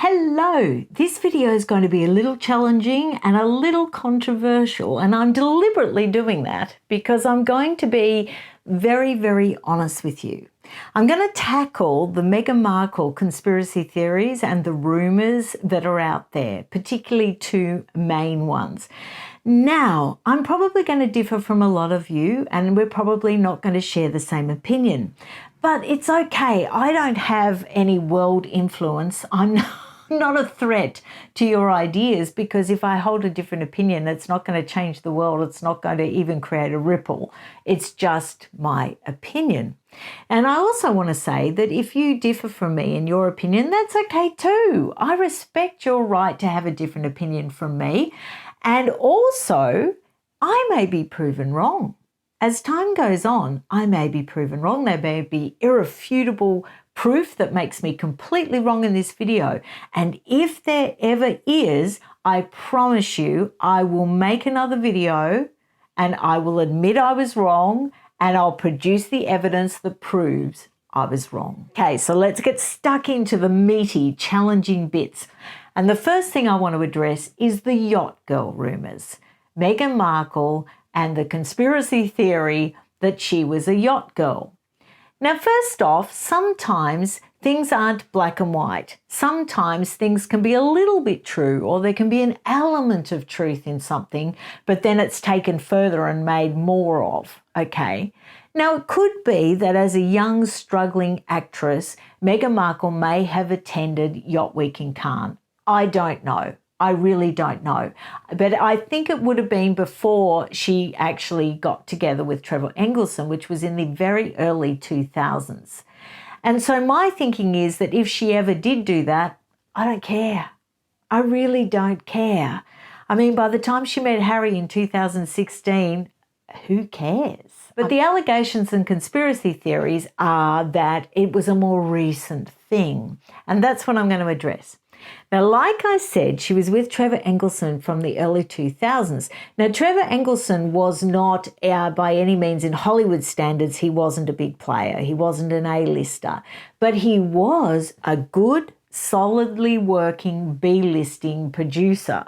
Hello, this video is going to be a little challenging and a little controversial, and I'm deliberately doing that because I'm going to be very, very honest with you. I'm going to tackle the Meghan Markle conspiracy theories and the rumours that are out there, particularly two main ones. Now, I'm probably going to differ from a lot of you, and we're probably not going to share the same opinion. But it's okay. I don't have any world influence. I'm not a threat to your ideas, because if I hold a different opinion, it's not going to change the world. It's not going to even create a ripple. It's just my opinion. And I also want to say that if you differ from me in your opinion, that's okay too. I respect your right to have a different opinion from me. And also, I may be proven wrong. As time goes on, I may be proven wrong. There may be irrefutable proof that makes me completely wrong in this video. And if there ever is, I promise you, I will make another video and I will admit I was wrong, and I'll produce the evidence that proves I was wrong. Okay, so let's get stuck into the meaty, challenging bits. And the first thing I want to address is the yacht girl rumours. Meghan Markle and the conspiracy theory that she was a yacht girl. Now, first off, sometimes things aren't black and white. Sometimes things can be a little bit true, or there can be an element of truth in something, but then it's taken further and made more of, okay? Now, it could be that as a young, struggling actress, Meghan Markle may have attended Yacht Week in Cannes. I don't know. I really don't know. But I think it would have been before she actually got together with Trevor Engelson, which was in the very early 2000s. And so my thinking is that if she ever did do that, I don't care. I really don't care. I mean, by the time she met Harry in 2016, who cares? But the allegations and conspiracy theories are that it was a more recent thing. And that's what I'm going to address. Now, like I said, she was with Trevor Engelson from the early 2000s. Now, Trevor Engelson was not, by any means, in Hollywood standards, he wasn't a big player. He wasn't an A-lister. But he was a good, solidly working B-listing producer.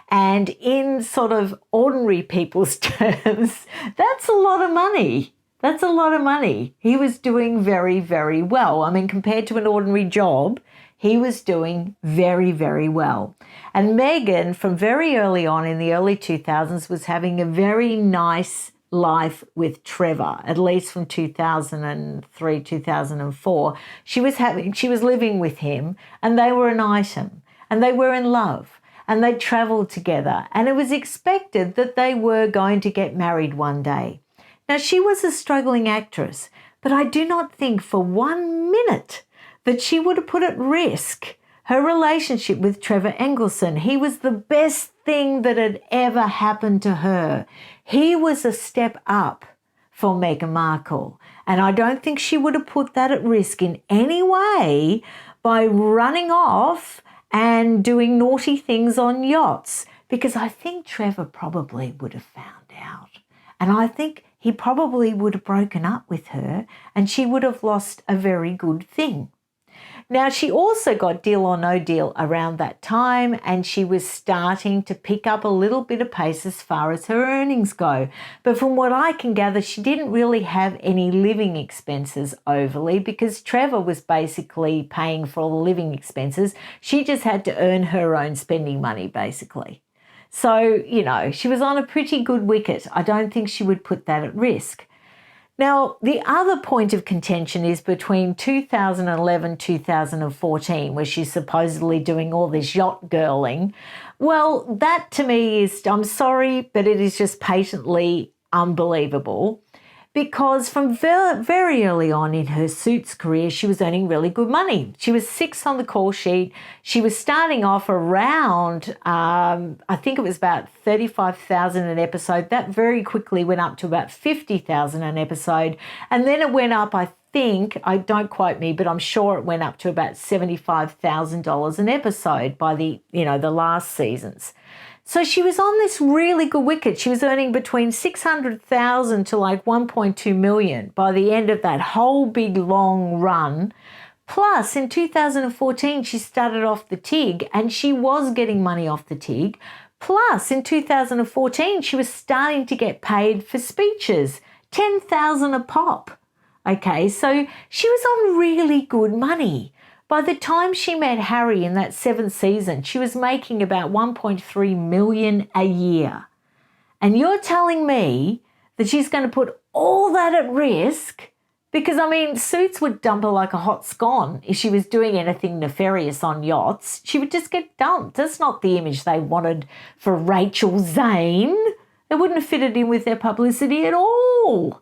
And in sort of ordinary people's terms, that's a lot of money. That's a lot of money. He was doing very, very well. I mean, compared to an ordinary job, he was doing very, very well. And Meghan, from very early on in the early 2000s, was having a very nice life with Trevor, at least from 2003, 2004. She was living with him, and they were an item, and they were in love, and they traveled together, and it was expected that they were going to get married one day. Now, she was a struggling actress, but I do not think for 1 minute that she would have put at risk her relationship with Trevor Engelson. He was the best thing that had ever happened to her. He was a step up for Meghan Markle. And I don't think she would have put that at risk in any way by running off and doing naughty things on yachts, because I think Trevor probably would have found out. And I think he probably would have broken up with her, and she would have lost a very good thing. Now, she also got Deal or No Deal around that time, and she was starting to pick up a little bit of pace as far as her earnings go. But from what I can gather, she didn't really have any living expenses overly, because Trevor was basically paying for all the living expenses. She just had to earn her own spending money, basically. So, you know, she was on a pretty good wicket. I don't think she would put that at risk. Now, the other point of contention is between 2011, 2014, where she's supposedly doing all this yacht girling. Well, that to me is, I'm sorry, but it is just patently unbelievable, because from very early on in her Suits career, she was earning really good money. She was 6th on the call sheet. She was starting off around, I think it was about $35,000 an episode. That very quickly went up to about $50,000 an episode. And then it went up, I think, don't quote me, but I'm sure it went up to about $75,000 an episode by the last seasons. So she was on this really good wicket. She was earning between $600,000 to like $1.2 million by the end of that whole big long run Plus, in 2014, she started off the TIG and she was getting money off the TIG. Plus, in 2014, she was starting to get paid for speeches, 10,000 a pop. Okay, so she was on really good money. By the time she met Harry in that 7th season, she was making about 1.3 million a year. And you're telling me that she's going to put all that at risk? Because, I mean, Suits would dump her like a hot scone if she was doing anything nefarious on yachts. She would just get dumped. That's not the image they wanted for Rachel Zane. They wouldn't have fitted in with their publicity at all.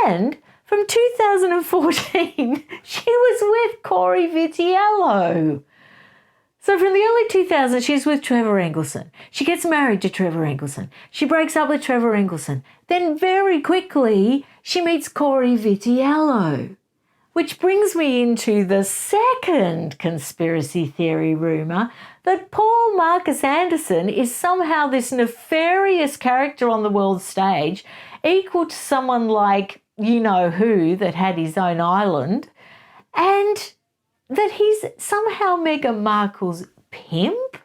And from 2014, she was with Corey Vitiello. So from the early 2000s, she's with Trevor Engelson. She gets married to Trevor Engelson. She breaks up with Trevor Engelson. Then very quickly, she meets Corey Vitiello. Which brings me into the second conspiracy theory rumour that Paul Marcus Anderson is somehow this nefarious character on the world stage, equal to someone like you-know-who that had his own island, and that he's somehow Meghan Markle's pimp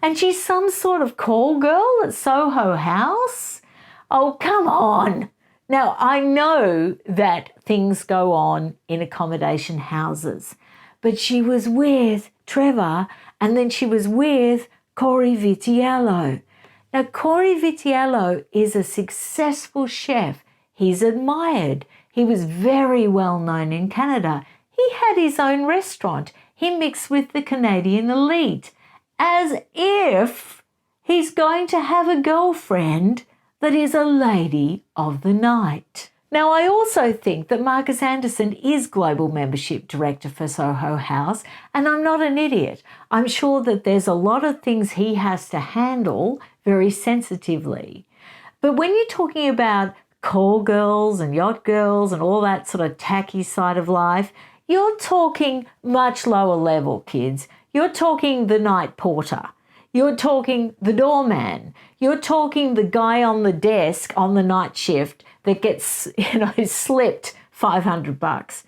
and she's some sort of call girl at Soho House. Oh, come on. Now, I know that things go on in accommodation houses, but she was with Trevor and then she was with Corey Vitiello. Now, Corey Vitiello is a successful chef. He's admired. He was very well known in Canada. He had his own restaurant. He mixed with the Canadian elite, as if he's going to have a girlfriend that is a lady of the night. Now, I also think that Marcus Anderson is Global Membership Director for Soho House, and I'm not an idiot. I'm sure that there's a lot of things he has to handle very sensitively. But when you're talking about call girls and yacht girls and all that sort of tacky side of life, you're talking much lower level, kids. You're talking the night porter. You're talking the doorman. You're talking the guy on the desk on the night shift that gets, slipped $500.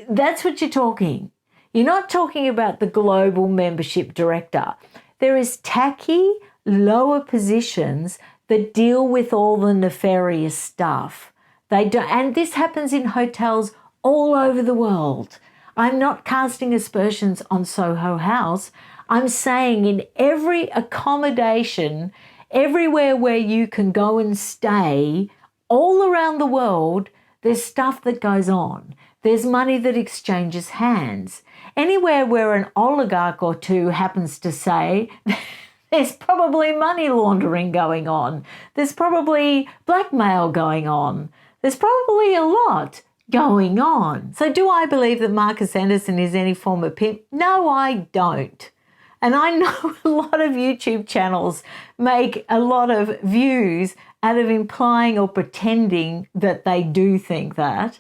That's what you're talking. You're not talking about the global membership director. There is tacky, lower positions that deal with all the nefarious stuff. They do, and this happens in hotels all over the world. I'm not casting aspersions on Soho House. I'm saying in every accommodation, everywhere where you can go and stay, all around the world, there's stuff that goes on. There's money that exchanges hands. Anywhere where an oligarch or two happens to say, there's probably money laundering going on. There's probably blackmail going on. There's probably a lot going on. So do I believe that Marcus Anderson is any form of pimp? No, I don't. And I know a lot of YouTube channels make a lot of views out of implying or pretending that they do think that,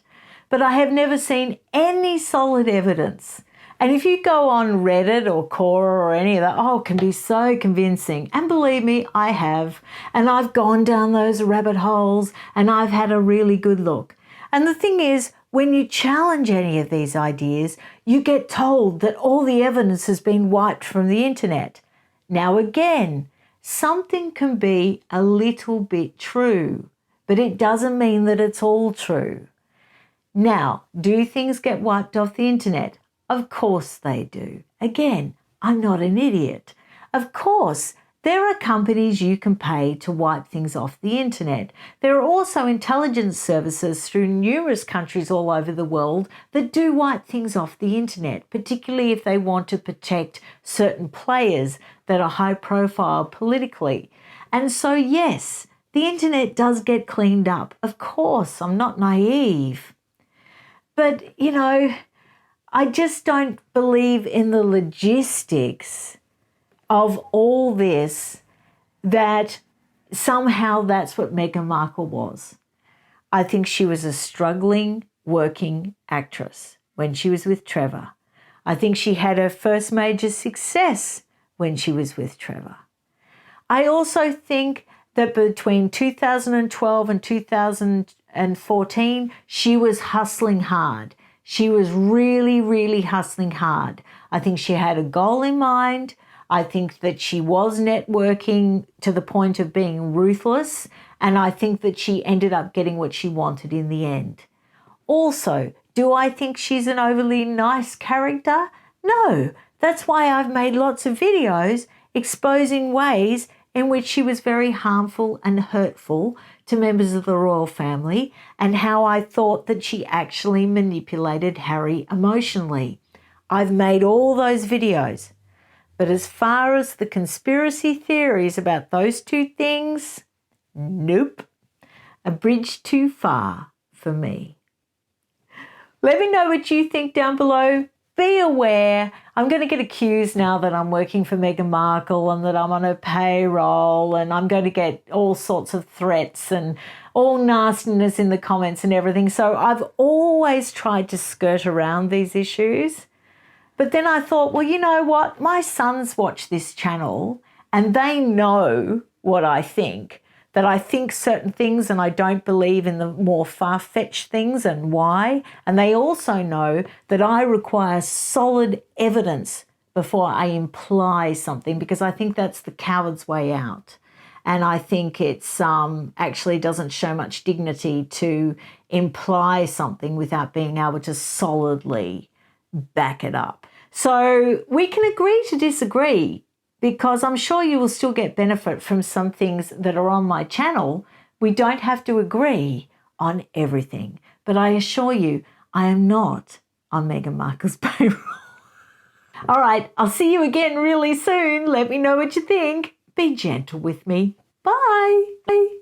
but I have never seen any solid evidence. And if you go on Reddit or Quora or any of that, it can be so convincing. And believe me, I have. And I've gone down those rabbit holes and I've had a really good look. And the thing is, when you challenge any of these ideas, you get told that all the evidence has been wiped from the internet. Now again, something can be a little bit true, but it doesn't mean that it's all true. Now, do things get wiped off the internet? Of course they do. Again, I'm not an idiot. Of course, there are companies you can pay to wipe things off the internet. There are also intelligence services through numerous countries all over the world that do wipe things off the internet, particularly if they want to protect certain players that are high profile politically. And so, yes, the internet does get cleaned up. Of course, I'm not naive. But, I just don't believe in the logistics of all this, that somehow that's what Meghan Markle was. I think she was a struggling, working actress when she was with Trevor. I think she had her first major success when she was with Trevor. I also think that between 2012 and 2014, she was hustling hard. She was really, really hustling hard. I think she had a goal in mind. I think that she was networking to the point of being ruthless. And I think that she ended up getting what she wanted in the end. Also, do I think she's an overly nice character? No. That's why I've made lots of videos exposing ways in which she was very harmful and hurtful to members of the royal family, and how I thought that she actually manipulated Harry emotionally. I've made all those videos. But as far as the conspiracy theories about those two things, nope. A bridge too far for me. Let me know what you think down below. Be aware. I'm going to get accused now that I'm working for Meghan Markle and that I'm on her payroll, and I'm going to get all sorts of threats and all nastiness in the comments and everything. So I've always tried to skirt around these issues. But then I thought, well, you know what? My sons watch this channel and they know what I think, that I think certain things and I don't believe in the more far-fetched things and why. And they also know that I require solid evidence before I imply something, because I think that's the coward's way out. And I think it's actually doesn't show much dignity to imply something without being able to solidly back it up. So we can agree to disagree, because I'm sure you will still get benefit from some things that are on my channel. We don't have to agree on everything. But I assure you, I am not on Meghan Markle's payroll. All right, I'll see you again really soon. Let me know what you think. Be gentle with me. Bye. Bye.